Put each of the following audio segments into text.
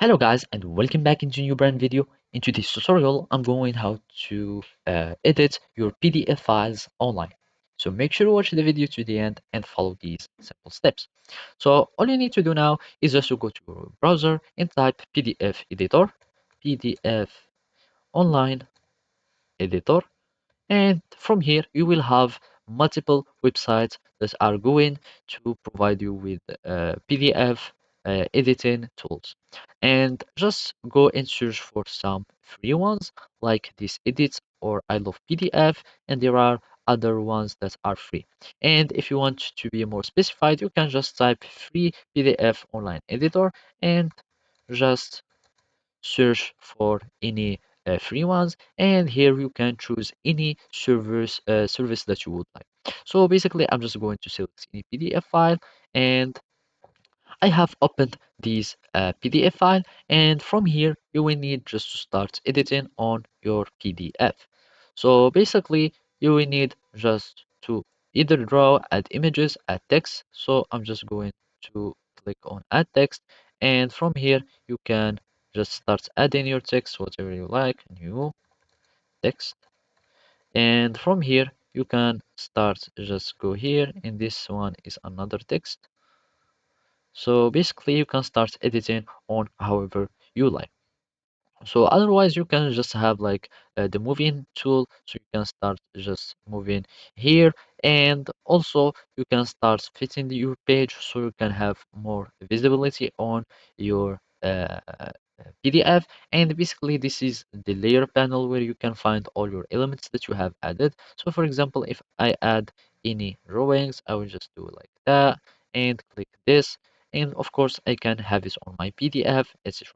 Hello guys and welcome back into a new brand video. In today's tutorial, I'm going how to edit your PDF files online. So make sure to watch the video to the end and follow these simple steps. So all you need to do now is just to go to your browser and type PDF editor, PDF online editor, and from here you will have multiple websites that are going to provide you with PDF editing tools. And just go and search for some free ones like this edits or I love PDF, and there are other ones that are free. And if you want to be more specified, you can just type free PDF online editor and just search for any free ones, and here you can choose any service that you would like. So basically I'm just going to select any PDF file, and I have opened this PDF file, and from here you will need just to start editing on your PDF. So basically you will need just to either draw, add images, add text. So I'm just going to click on add text, and from here you can just start adding your text, whatever you like, new text. And from here you can start just go here, and this one is another text. So basically you can start editing on however you like. So otherwise you can just have like the moving tool, so you can start just moving here, and also you can start fitting your page so you can have more visibility on your PDF. And basically this is the layer panel where you can find all your elements that you have added. So for example, if I add any drawings, I will just do like that and click this, and of course I can have this on my PDF, etc.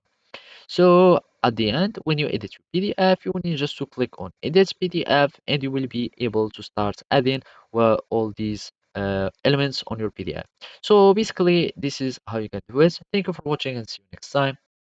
So at the end, when you edit your PDF, you will need just to click on Edit PDF, and you will be able to start adding all these elements on your PDF. So basically, this is how you can do it. Thank you for watching, and see you next time.